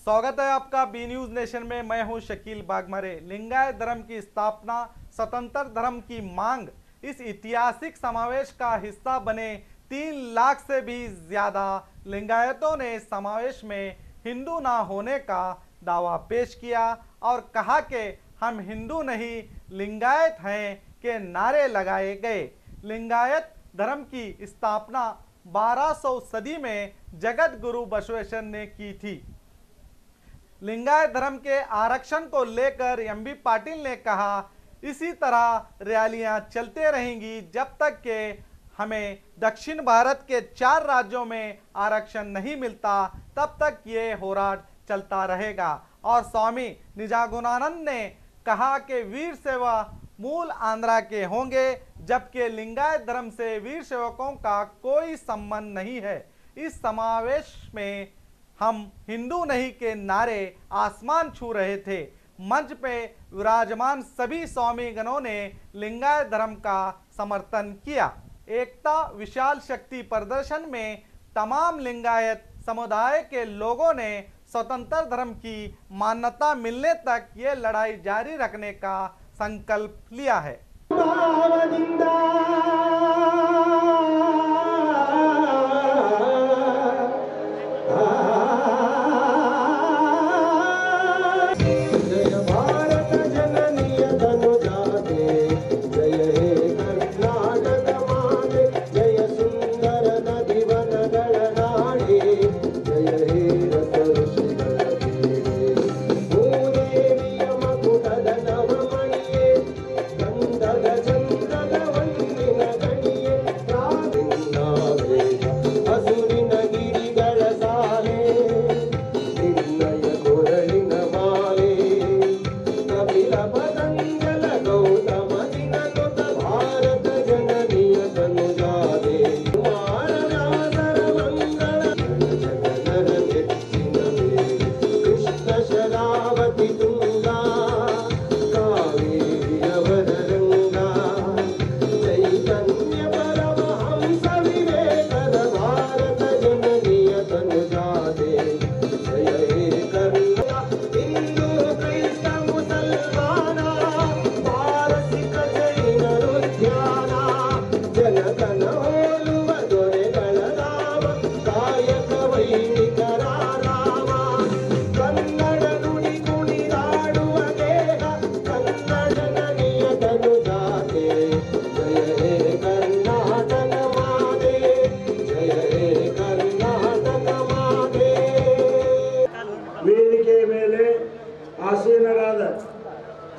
स्वागत है आपका बी न्यूज नेशन में। मैं हूं शकील बागमरे। लिंगायत धर्म की स्थापना, स्वतंत्र धर्म की मांग इस ऐतिहासिक समावेश का हिस्सा बने 3 लाख से भी ज्यादा लिंगायतों ने समावेश में हिंदू ना होने का दावा पेश किया और कहा कि हम हिंदू नहीं लिंगायत हैं के नारे लगाए गए। लिंगायत धर्म की स्थापना 1200 सदी में जगत गुरु बसवेश्वर ने की थी। लिंगायत धर्म के आरक्षण को लेकर एमबी पाटिल ने कहा, इसी तरह रैलियां चलते रहेंगी जब तक कि हमें दक्षिण भारत के 4 राज्यों में आरक्षण नहीं मिलता, तब तक ये होराट चलता रहेगा। और स्वामी निजागुणानंद ने कहा कि वीर सेवा मूल आंध्रा के होंगे, जबकि लिंगायत धर्म से वीर सेवकों का कोई संबंध नहीं है। इस समावेश में हम हिंदू नहीं के नारे आसमान छू रहे थे। मंच पे विराजमान सभी स्वामी गणों ने लिंगायत धर्म का समर्थन किया। एकता विशाल शक्ति प्रदर्शन में तमाम लिंगायत समुदाय के लोगों ने स्वतंत्र धर्म की मान्यता मिलने तक ये लड़ाई जारी रखने का संकल्प लिया है।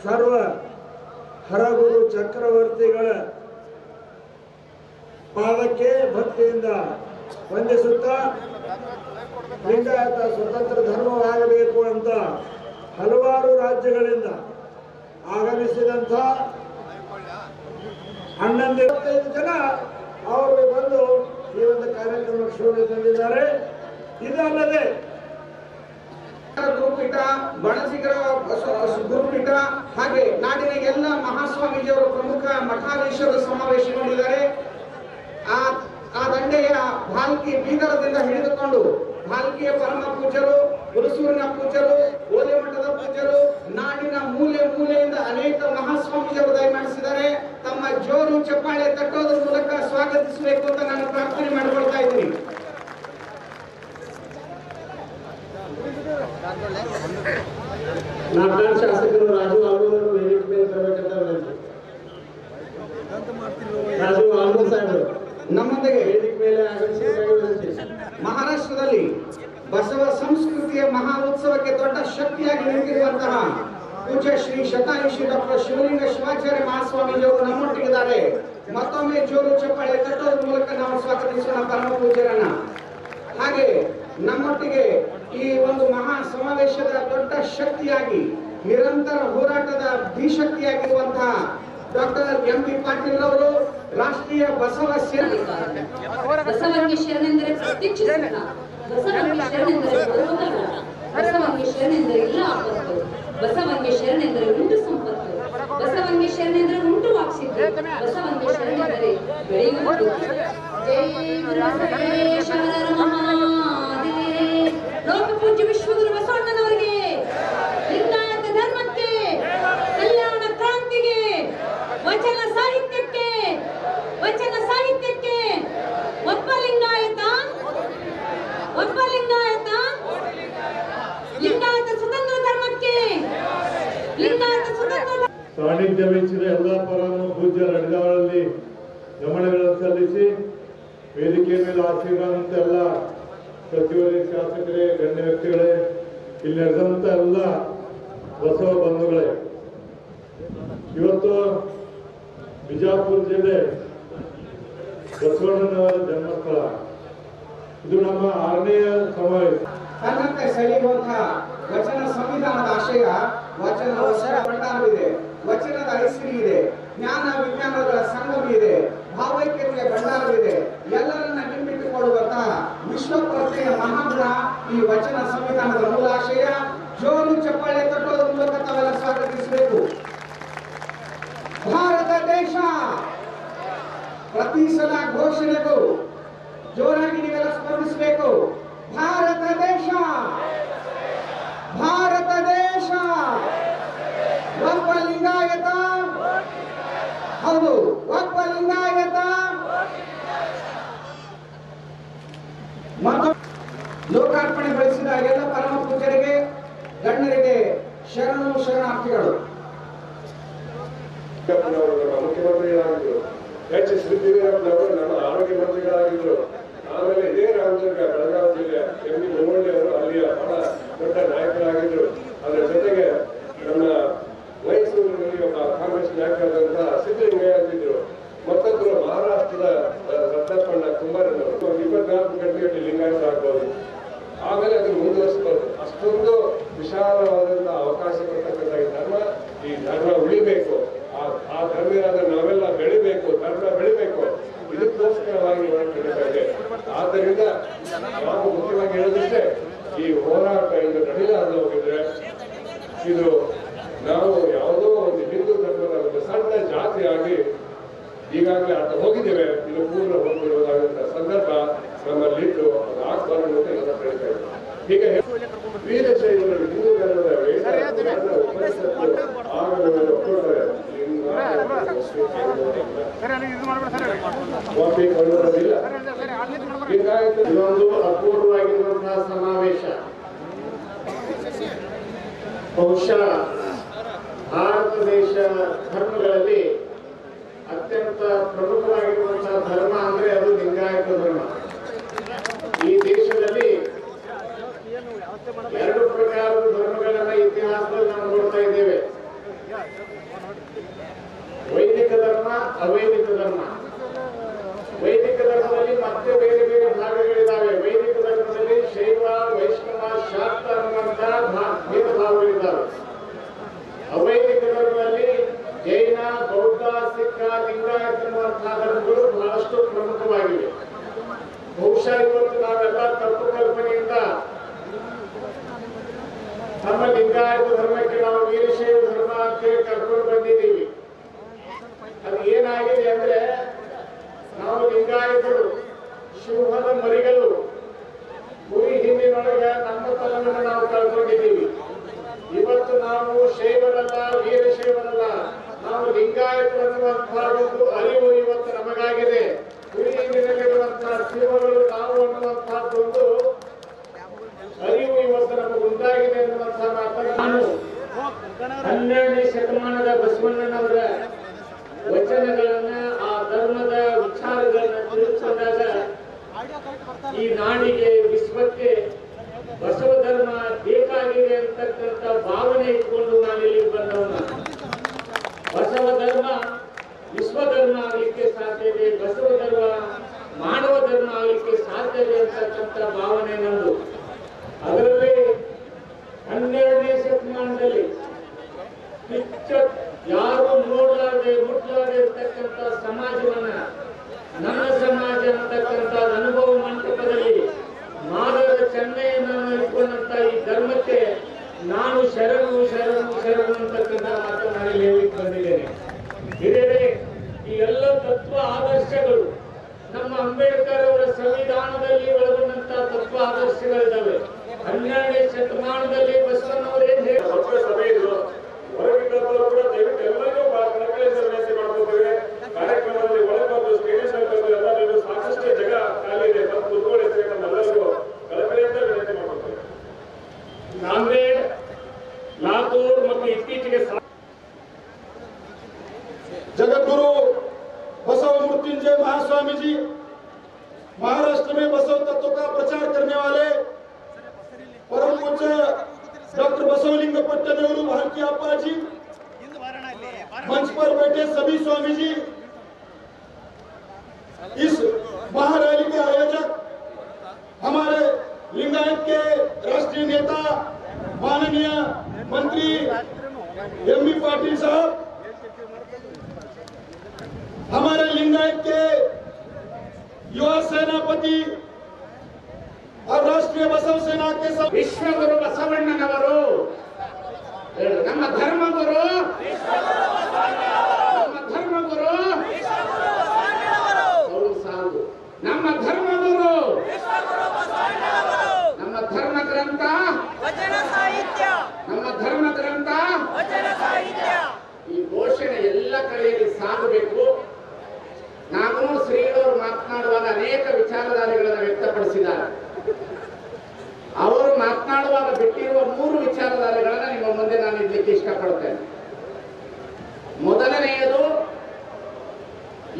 ಸರ್ವ ಹರಗುರು ಚಕ್ರವರ್ತಿಗಳ ಪಾದಕ್ಕೆ ಭಕ್ತಿಯಿಂದ ವಂದಿಸುತ್ತಾ ಲಿಂಗಾಯತ ಸ್ವತಂತ್ರ ಧರ್ಮವಾಗಬೇಕು ಅಂತ ಹಲವಾರು ರಾಜ್ಯಗಳಿಂದ ಆಗಮಿಸಿದಂತ 11-25 ಜನ ಅವರು ಬಂದು ಈ ಒಂದು ಕಾರ್ಯಕ್ರಮಕ್ಕೆ ಶೋಭೆ ತಂದಿದ್ದಾರೆ। ಇದಲ್ಲದೆ ಗುರುಪೀಠ, ಬಣಸಿಗರ ಗುರುಪೀಠ ಹಾಗೆ ನಾಡಿನ ಎಲ್ಲ ಮಹಾಸ್ವಾಮೀಜಿಯವರು ಪ್ರಮುಖ ಮಠಾಧೀಶರು ಸಮಾವೇಶ ಮಾಡಿದ್ದಾರೆ। ಆ ದಂಡೆಯ ಭಾಲ್ಕಿ ಬೀದರದಿಂದ ಹಿಡಿದುಕೊಂಡು ಭಾಲ್ಕಿಯ ಪರಮ ಪೂಜ್ಯರು, ಹುಲಸೂರಿನ ಪೂಜ್ಯರು, ಓಲೆ ಮಠದ ಪೂಜ್ಯರು, ನಾಡಿನ ಮೂಲೆ ಮೂಲೆಯಿಂದ ಅನೇಕ ಮಹಾಸ್ವಾಮೀಜಿಯವರು ದಯಮಾಡಿಸಿದ್ದಾರೆ। ತಮ್ಮ ಜೋರು ಚಪ್ಪಾಳೆ ತಟ್ಟೋದ್ರ ಮೂಲಕ ಸ್ವಾಗತಿಸಬೇಕು ಅಂತ ನಾನು ಪ್ರಾರ್ಥನೆ ಮಾಡಿಕೊಳ್ತಾ ಇದ್ದೀನಿ। ನಾಗರಾಜ ಶಾಸಕರು ರಾಜು ಆಲೂರು ವೇದಿಕೆ ಮೇಲೆ ಬರಬೇಕಂತ ರಾಜು ಆಲೂರು ಸಾಹೇಬರು ನಮ್ಮೊಂದಿಗೆ ವೇದಿಕೆ ಮೇಲೆ ಆಗಮಿಸಬೇಕಾಗಿ ಮಹಾರಾಷ್ಟ್ರದಲ್ಲಿ ಬಸವ ಸಂಸ್ಕೃತಿಯ ಮಹಾ ಉತ್ಸವಕ್ಕೆ ದೊಡ್ಡ ಶಕ್ತಿಯಾಗಿ ನಿಂತಿರುವಂತಹ ಪೂಜ್ಯ ಶ್ರೀ ಶತಾಯುಷಿ ಡಾಕ್ಟರ್ ಶಿವಲಿಂಗ ಶಿವಾಚಾರ್ಯ ಮಹಾಸ್ವಾಮೀಜಿಯವರು ನಮ್ಮೊಟ್ಟಿಗಿದ್ದಾರೆ। ಮತ್ತೊಮ್ಮೆ ಜೋರು ಚಪ್ಪಾಳೆ ತಟ್ಟೋದ್ರ ಮೂಲಕ ನಾವು ಸ್ವಾಗತಿಸೋಣ ಪರಮ ಪೂಜ್ಯರನ್ನ। ಹಾಗೆ ನಮ್ಮೊಟ್ಟಿಗೆ ಈ ಒಂದು ಮಹಾ ಸಮಾವೇಶದ ದೊಡ್ಡ ಶಕ್ತಿಯಾಗಿ ನಿರಂತರ ಹೋರಾಟದ ಧೀಶಕ್ತಿಯಾಗಿರುವಂತಹ ಡಾಕ್ಟರ್ ಎಂಬಿ ಪಾಟೀಲ್ ಅವರು ರಾಷ್ಟ್ರೀಯ ಬಸವ ಸೇನೆ ಬಸವನಿಗೆ ಶರಣೆಂದರೆ ಪ್ರತ್ಯಕ್ಷ ಬಸವನಿಗೆ ಶರಣೆಂದರೆ ಬಸವನಿಗೆ ಶರಣೆಂದರೆ ಇಲ್ಲ ಆಪತ್ತು, ಬಸವನಿಗೆ ಶರಣೆಂದರೆ ಉಂಟು ಸಂಪತ್ತು, ಬಸವನಿಗೆ ಶರಣೆಂದರೆ ಉಂಟು ವಾಕ್ಸಿದ್ದು, ಬಸವನಿಗೆ ಶರಣೆಂದರೆ ಬೆಳೆಯುವುದು। ಜೈ ಗುರು ಬಸವೇಶ್ವರ ಮಹಾದೇವ। ಲೋಕ ಪೂಜ್ಯ ವಿಶ್ವಗುರು ಬಸವಣ್ಣನ ಸಾನ್ನಿಧ್ಯ ವಹಿಸಿದ ಎಲ್ಲ ಪರಮ ಪೂಜ್ಯ ಅಡ್ಗಾವಳಲ್ಲಿ ಗಮನಗಳನ್ನು ಸಲ್ಲಿಸಿ ವೇದಿಕೆ ಮೇಲೆ ಆಶೀರ್ವಾದಂತ ಎಲ್ಲ ಸಚಿವರೇ, ಶಾಸಕರೇ, ಗಣ್ಯ ವ್ಯಕ್ತಿಗಳೇ, ಇಲ್ಲಿ ನಡೆದಂತ ಎಲ್ಲ ಬಸವ ಬಂಧುಗಳೇ, ಇವತ್ತು ಬಿಜಾಪುರ ಜಿಲ್ಲೆ ಬಸವಣ್ಣನವರ ಜನ್ಮಸ್ಥಳ. ಇದು ನಮ್ಮ 6ನೇ ಸಮಾವೇಶ. ತನ್ನಂತೆ ಸೆಳೆಯುವಂತಹ ವಚನ ಸಂವಿಧಾನದ ಆಶಯ ವಚನ ಭಂಡಾರವಿದೆ, ವಚನದ ಐಶ್ವರ್ಯ ಇದೆ, ಜ್ಞಾನ ವಿಜ್ಞಾನಗಳ ಸಂಗಮ ಇದೆ, ಭಾವೈಕ್ಯತೆಯ ಭಂಡಾರವಿದೆ. ಎಲ್ಲರನ್ನ ಹಿಮ್ಮೆಟ್ಟಿಕೊಳ್ಳುವಂತಹ ವಿಶ್ವಪ್ರಜ್ಞೆಯ ಮಹಾಗುಣ ಈ ವಚನ ಸಂವಿಧಾನದ ಮೂಲಾಶಯ. ಜೋರು ಚಪ್ಪಾಳೆ ತಟ್ಟುವುದರ ಮೂಲಕ ತಾವೆಲ್ಲ ಸ್ವಾಗತಿಸಬೇಕು. ಭಾರತ ದೇಶ ಪ್ರತಿ ಸಲ ಘೋಷಣೆಗೂ ಜೋರಾಗಿ ನೀವೆಲ್ಲ ಸ್ಪಂದಿಸಬೇಕು. ಭಾರತ ದೇಶ, ಭಾರತ ದೇಶ, ಒಬ್ಬ ಲಿಂಗಾಯತ, ಹೌದು ಒಬ್ಬ ಲಿಂಗಾಯತ. ಮತ್ತು ಲೋಕಾರ್ಪಣೆಗೊಳಿಸಿದ ಎಲ್ಲ ಪರಮ ಪೂಜ್ಯರಿಗೆ, ಗಣ್ಯರಿಗೆ ಶರಣು ಶರಣಾರ್ಥಿಗಳು. ಮುಖ್ಯಮಂತ್ರಿಗಳಾಗಿದ್ರು, ಎಚ್ ಶ್ರೀದೇವರಪ್ಪನವರು ನಮ್ಮ ಆರೋಗ್ಯ ಮಂತ್ರಿಗಳಾಗಿದ್ರು. ಆಮೇಲೆ ಇದೇ ರಾಮದುರ್ಗ ಬೆಳಗಾವಿ ಜಿಲ್ಲೆ ಎಂ ಬಿ ಮುರಳಿ ಅವರು ಅಲ್ಲಿಯ ಬಹಳ ದೊಡ್ಡ ನಾಯಕರಾಗಿದ್ರು. ಅದರ ಜೊತೆಗೆ ನಮ್ಮ ಮೈಸೂರಿನಲ್ಲಿ ಒಬ್ಬ ಕಾಂಗ್ರೆಸ್ ನಾಯಕರಾದಂತಹ ಸಿದ್ದಲಿಂಗಯ್ಯ ಅಂತಿದ್ರು. ಮತ್ತೊಬ್ಬರು ಮಹಾರಾಷ್ಟ್ರದ ರತ್ನಪ್ಪಣ್ಣ ಕುಮಾರನವರು 24 ಗಂಟೆಯಲ್ಲಿ ಲಿಂಗಾಯತ ಆಗ್ಬೋದು. ಆಮೇಲೆ ಅದು ಮುಂದುವರಿಸಬಹುದು. ಅಷ್ಟೊಂದು ವಿಶಾಲವಾದಂತಹ ಅವಕಾಶ ಕೊಡ್ತಕ್ಕಂಥ ಈ ಧರ್ಮ ಉಳಿಬೇಕು. ಆ ಧರ್ಮೀಯರಾದ ನಾವೆಲ್ಲ ಬೆಳಿಬೇಕು, ಧರ್ಮ ಬೆಳಿಬೇಕು. ಇದಕ್ಕೋಸ್ಕರವಾಗಿ ನಡೀತಾ. ಆದ್ದರಿಂದ ನಾವು ಮುಖ್ಯವಾಗಿ ಹೇಳೋದಿಷ್ಟೇ, ಈ ಹೋರಾಟ ಇದು ನಡೀಲಾದ ಹೋಗಿದ್ರೆ ಇದು ನಾವು ಯಾವುದೋ ಒಂದು ಹಿಂದೂ ಧರ್ಮದ ಒಂದು ಸಣ್ಣ ಜಾತಿಯಾಗಿ ಈಗಾಗಲೇ ಅರ್ಥ ಹೋಗಿದ್ದೇವೆ. ಇದು ಪೂರ್ಣ ಹೋಗ್ಬಿಡುವುದಾದಂತಹ ಸಂದರ್ಭ ನಮ್ಮಲ್ಲಿದ್ದು ಅದು ಆಗ್ಬಾರ್ದು ಅಂತ ಎಲ್ಲ ಹೇಳ್ತಾ ಇದ್ದಾರೆ. ಹೀಗೆ ವೀರಶೈವರು ಹಿಂದೂ ಧರ್ಮದ ಇದೊಂದು ಅಪೂರ್ವವಾಗಿರುವಂತಹ ಸಮಾವೇಶ. ಬಹುಶಃ ಭಾರತ ದೇಶ ಧರ್ಮಗಳಲ್ಲಿ ಅತ್ಯಂತ ಪ್ರಮುಖವಾಗಿರುವಂತಹ ಧರ್ಮ ಅಂದ್ರೆ ಅದು ಲಿಂಗಾಯತ ಧರ್ಮ. ಈ ದೇಶದಲ್ಲಿ 2 ಪ್ರಕಾರದ ಧರ್ಮಗಳನ್ನ ಇತಿಹಾಸದಲ್ಲಿ ನಾವು ನೋಡ್ತಾ ಇದ್ದೇವೆ. ವೈದಿಕ ಧರ್ಮ, ಅವೈದಿಕ ಧರ್ಮ. ವೈದಿಕ ಧರ್ಮದಲ್ಲಿ ಮತ್ತೆ ಬೇರೆ ಬೇರೆ ಭಾಗಗಳಿದ್ದಾವೆ. ವೈದಿಕ ಧರ್ಮದಲ್ಲಿ ಶೈವ, ವೈಷ್ಣವ, ಶಾಕ್ತ ಅನ್ನುವಂತಹ ಭೇದ ಭಾವಗಳಿದ್ದಾವೆ. ಅವೈದಿಕ ಧರ್ಮದಲ್ಲಿ ಜೈನ, ಬೌದ್ಧ, ಸಿಖ್, ಲಿಂಗಾಯತ ಎನ್ನುವಂತಹ ಧರ್ಮಗಳು ಬಹಳಷ್ಟು ಪ್ರಮುಖವಾಗಿವೆ. ಬಹುಶಃ ಇವತ್ತು ನಾವೆಲ್ಲ ತಪ್ಪು ಕಲ್ಪನೆಯಿಂದ ನಮ್ಮ ಲಿಂಗಾಯತ ಧರ್ಮಕ್ಕೆ ನಾವು ವೀರಶೈವ ಧರ್ಮ ಅಂತೇಳಿ ಕರ್ಕೊಂಡು ಬಂದಿದ್ದೀವಿ. ಅದು ಏನಾಗಿದೆ ಅಂದ್ರೆ, ನಾವು ಲಿಂಗಾಯತರು ಶಿವನ ಮರಿಗಳು. ಕುರಿ ಹಿಂದಿನೊಳಗೆ ನಮ್ಮ ತನವನ್ನು ನಾವು ಕಳ್ಕೊಂಡಿದ್ದೀವಿ. ಇವತ್ತು ನಾವು ಶೈವರಲ್ಲ, ವೀರಶೈವರಲ್ಲ, ನಾವು ಲಿಂಗಾಯತರನ್ನುವಂತಹ ಒಂದು ಅರಿವು ಇವತ್ತು ನಮಗಾಗಿದೆ. ಕುರಿ ಹಿಂದಿನಲ್ಲಿರುವಂತಹ ಶಿವಗಳು ನಾವು ಅನ್ನುವಂತಹದ್ದೊಂದು ಅರಿವು ಇವತ್ತು ನಮಗೆ ಉಂಟಾಗಿದೆ ಎನ್ನುವಂತಹ ಮಾತನ್ನು 12ನೇ ಶತಮಾನದ ಬಸವಣ್ಣನವರ ವಚನಗಳನ್ನ, ಆ ಧರ್ಮದ ವಿಚಾರಗಳನ್ನ ತಿಳಿದುಕೊಂಡಾಗ ಈ ನಾಡಿಗೆ, ವಿಶ್ವಕ್ಕೆ ಬಸವ ಧರ್ಮ ಬೇಕಾಗಿದೆ ಅಂತಕ್ಕಂಥ ಭಾವನೆ ಇಟ್ಕೊಂಡು ನಾನಿಲ್ಲಿ ಬಂದವನ. ಬಸವ ಧರ್ಮ ವಿಶ್ವ ಧರ್ಮ ಆಗಲಿಕ್ಕೆ ಸಾಧ್ಯ ಇದೆ, ಬಸವ ಧರ್ಮ ಮಾನವ ಧರ್ಮ ಆಗಲಿಕ್ಕೆ ಸಾಧ್ಯ ಇದೆ ಅಂತಕ್ಕಂಥ ಭಾವನೆ ನಂದು. ಅದರಲ್ಲಿ 12ನೇ ಶತಮಾನದಲ್ಲಿ ಯಾರು ನೋಡಲಾರದೆ ಮುಟ್ಟಲಾರದೆ ಇರ್ತಕ್ಕಂಥ ಸಮಾಜವನ್ನ, ನನ್ನ ಸಮಾಜ ಅಂತಕ್ಕಂಥ ಅನುಭವ ಮಂಟಪದಲ್ಲಿ ಮಾದರ ಚೆನ್ನೈಯನ್ನು ಇಟ್ಕೊಂಡಂತ ಈ ಧರ್ಮಕ್ಕೆ ನಾನು ಶರಣು ಶರಣು ಶರಣು ಅಂತಕ್ಕಂಥ ಮಾತನ್ನು ನಾನಿಲ್ಲಿ ಹೇಳಲಿಕ್ಕೆ ಬಂದಿದ್ದೇನೆ. ಹಿರಿಯರೇ, ಈ ಎಲ್ಲ ತತ್ವ ಆದರ್ಶಗಳು ನಮ್ಮ ಅಂಬೇಡ್ಕರ್ ಅವರ ಸಂವಿಧಾನದಲ್ಲಿ ಒಳಗೊಂಡಂತಹ ತತ್ವ ಆದರ್ಶಗಳಿದ್ದಾವೆ. डॉक्टर बसवलिंग पट्टदेवरू भारती अप्पा जी, मंच पर बैठे सभी स्वामी जी, इस महारैली के आयोजक हमारे लिंगायत के राष्ट्रीय नेता माननीय मंत्री एम बी पाटिल साहब, हमारे लिंगायत के युवा सेनापति और राष्ट्रीय बसव सेना के सब विश्वगुरु बसवಣ್ಣನವರು ನಮ್ಮ ಧರ್ಮಗುರು ನಮ್ಮ ಧರ್ಮಗುರು ನಮ್ಮ ಧರ್ಮ ಗ್ರಂಥ ನಮ್ಮ ಧರ್ಮ ಗ್ರಂಥ ಈ ಘೋಷಣೆ ಎಲ್ಲ ಕಡೆಯಲ್ಲಿ ಸಾಗಬೇಕು. ನಾನು ಶ್ರೀಗಳವರು ಮಾತನಾಡುವಾಗ ಅನೇಕ ವಿಚಾರಧಾರೆಗಳನ್ನು ವ್ಯಕ್ತಪಡಿಸಿದ್ದಾರೆ. ಅವರು ಮಾತನಾಡುವಾಗ ಬಿಟ್ಟಿರುವ 3 ವಿಚಾರಧಾರೆಗಳನ್ನು ನಿಮ್ಮ ಮುಂದೆ ನಾನು ಇಡ್ಲಿಕ್ಕೆ ಇಷ್ಟಪಡ್ತೇನೆ. ಮೊದಲನೆಯದು,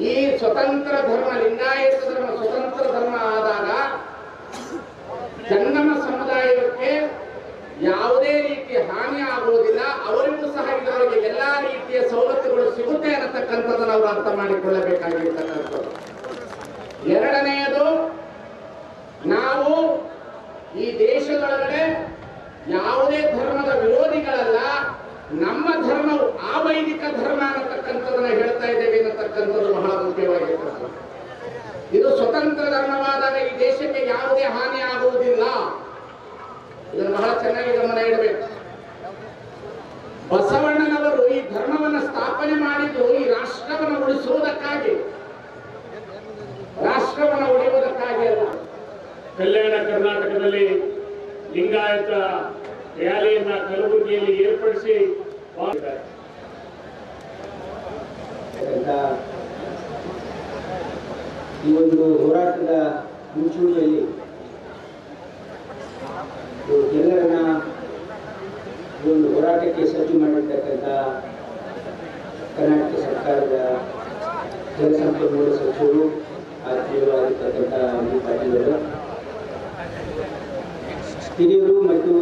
ಈ ಸ್ವತಂತ್ರ ಧರ್ಮ, ಲಿಂಗಾಯತ ಧರ್ಮ ಸ್ವತಂತ್ರ ಧರ್ಮ ಆದಾಗ ಜಂಗಮ ಸಮುದಾಯಕ್ಕೆ ಯಾವುದೇ ರೀತಿಯ ಹಾನಿ ಆಗುವುದಿಲ್ಲ, ಅವರಿಗೂ ಸಹ ಇದರೊಳಗೆ ಎಲ್ಲಾ ರೀತಿಯ ಸವಲತ್ತುಗಳು ಸಿಗುತ್ತೆ ಅನ್ನತಕ್ಕಂಥದ್ದನ್ನು ಅವರು ಅರ್ಥ ಮಾಡಿಕೊಳ್ಳಬೇಕಾಗಿರ್ತಕ್ಕಂಥದ್ದು. ಎರಡನೆಯದು, ನಾವು ಈ ದೇಶದೊಳಗಡೆ ಯಾವುದೇ ಧರ್ಮದ ವಿರೋಧಿಗಳಲ್ಲ, ನಮ್ಮ ಧರ್ಮವು ಅವೈದಿಕ ಧರ್ಮ ಅನ್ನತಕ್ಕಂಥದನ್ನ ಹೇಳ್ತಾ ಇದ್ದೇವೆ ಅನ್ನತಕ್ಕಂಥದ್ದು ಬಹಳ ಮುಖ್ಯವಾಗಿರ್ತದೆ. ಇದು ಸ್ವತಂತ್ರ ಧರ್ಮವಾದಾಗ ಈ ದೇಶಕ್ಕೆ ಯಾವುದೇ ಹಾನಿ ಆಗುವುದಿಲ್ಲ. ಇದನ್ನು ಬಹಳ ಚೆನ್ನಾಗಿ ಗಮನ ಇಡಬೇಕು. ಬಸವಣ್ಣನವರು ಈ ಧರ್ಮವನ್ನು ಸ್ಥಾಪನೆ ಮಾಡಿದ್ದು ಈ ರಾಷ್ಟ್ರವನ್ನು ಉಳಿಸುವುದಕ್ಕಾಗಿ, ರಾಷ್ಟ್ರವನ್ನು ಉಳಿಯುವುದಕ್ಕಾಗಿ ಅಲ್ಲ. ಕಲ್ಯಾಣ ಕರ್ನಾಟಕದಲ್ಲಿ ಲಿಂಗಾಯತ ರ್ಯಾಲಿಯನ್ನ ಕಲಬುರಗಿಯಲ್ಲಿ ಏರ್ಪಡಿಸಿ ಈ ಒಂದು ಹೋರಾಟದ ಮುಂಚೂಣಿಯಲ್ಲಿ ಎಲ್ಲರನ್ನ ಈ ಒಂದು ಹೋರಾಟಕ್ಕೆ ಸಜ್ಜು ಮಾಡಿರ್ತಕ್ಕಂಥ ಕರ್ನಾಟಕ ಸರ್ಕಾರದ ಜಲಸಂಪನ್ಮೂಲ ಸಚಿವರು ಆತ್ಮೀಯವಾಗಿರ್ತಕ್ಕಂಥ ಎಂ ಬಿ ಪಾಟೀಲ್ ಅವರು, ಹಿರಿಯರು ಮತ್ತು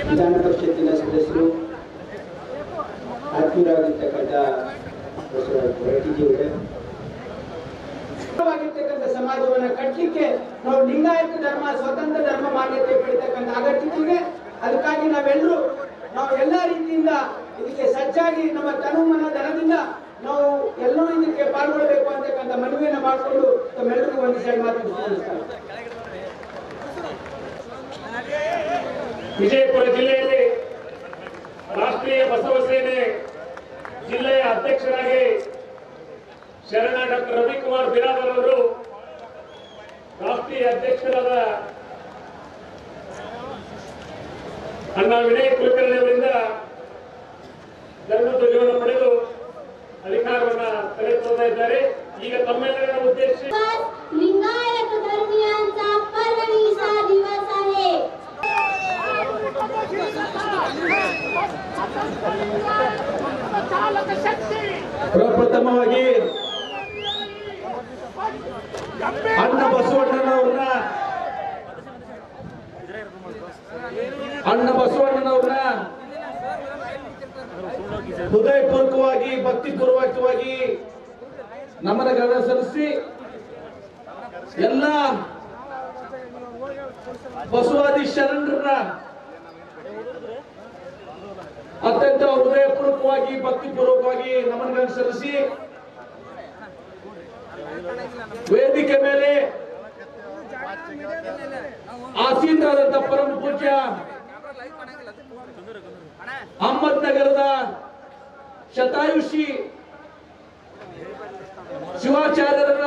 ವಿಧಾನ ಪರಿಷತ್ತಿನ ಸದಸ್ಯರು, ಆತ್ಮೀಯರಾಗಿರ್ತಕ್ಕಂಥ ಹೊರಟಿಜಿಯವರೇ, ಸಮಾಜವನ್ನು ಕಟ್ಟಲಿಕ್ಕೆ ನಾವು ಲಿಂಗಾಯತ ಧರ್ಮ ಸ್ವತಂತ್ರ ಧರ್ಮ ಮಾನ್ಯತೆ ಪಡೆಯತಕ್ಕಂಥ ಅಗತ್ಯತೆ ಇದೆ. ಅದಕ್ಕಾಗಿ ನಾವು ಎಲ್ಲ ರೀತಿಯಿಂದ ಇದಕ್ಕೆ ಸಜ್ಜಾಗಿ ನಮ್ಮ ತನುಮನ ಧನದಿಂದ ನಾವು ಎಲ್ಲರೂ ಇದಕ್ಕೆ ಪಾಲ್ಗೊಳ್ಳಬೇಕು ಅಂತಕ್ಕಂಥ ಮನವಿಯನ್ನು ಮಾಡಿಕೊಂಡು ತಮ್ಮೆಲ್ಲರಿಗೂ ಒಂದು ಸೈಡ್ ಮಾತು ಮುಗಿಸ್ತಾರೆ. ವಿಜಯಪುರ ಜಿಲ್ಲೆಯಲ್ಲಿ ರಾಷ್ಟ್ರೀಯ ಬಸವ ಸೇನೆ ಜಿಲ್ಲೆಯ ಅಧ್ಯಕ್ಷರಾಗಿ ಶರಣ ಡಾಕ್ಟರ್ ರವಿಕುಮಾರ್ ಬಿರಾದರ್ ಅವರು, ರಾಷ್ಟ್ರೀಯ ಅಧ್ಯಕ್ಷರಾದ ಅಣ್ಣಾ ವಿನಯ್ ಕುಲಕರ್ಣಿ ಅವರಿಂದ ಧರ್ಮಧ್ವಜವನ್ನು ಪಡೆದು ಅಧಿಕಾರವನ್ನ ತೆಗೆದುಕೊಳ್ತಾ ಇದ್ದಾರೆ. ಈಗ ತಮ್ಮೆಲ್ಲರನ್ನ ಉದ್ದೇಶಿಸಿ लिंगायत धर्मियांचा पर्वणीचा दिवस आहे. ಪ್ರಪ್ರಥಮವಾಗಿ ಅಣ್ಣ ಬಸವಣ್ಣನವ್ರನ್ನ ಹೃದಯಪೂರ್ವಕವಾಗಿ ಭಕ್ತಿಪೂರ್ವಕವಾಗಿ ನಮನಗಳನ್ನು ಸಲ್ಲಿಸಿ ಎಲ್ಲ ಬಸವಾದಿ ಶರಣರನ್ನ ಅತ್ಯಂತ ಹೃದಯಪೂರ್ವಕವಾಗಿ ಭಕ್ತಿಪೂರ್ವಕವಾಗಿ ನಮನಗಳನ್ನು ಸಲ್ಲಿಸಿ ವೇದಿಕೆ ಮೇಲೆ ಆಸೀನರಾದಂತಹ ಪರಮ ಪೂಜ್ಯ ಅಹಮದ್ನಗರದ ಶತಾಯುಷಿ ಶಿವಾಚಾರ್ಯರನ್ನ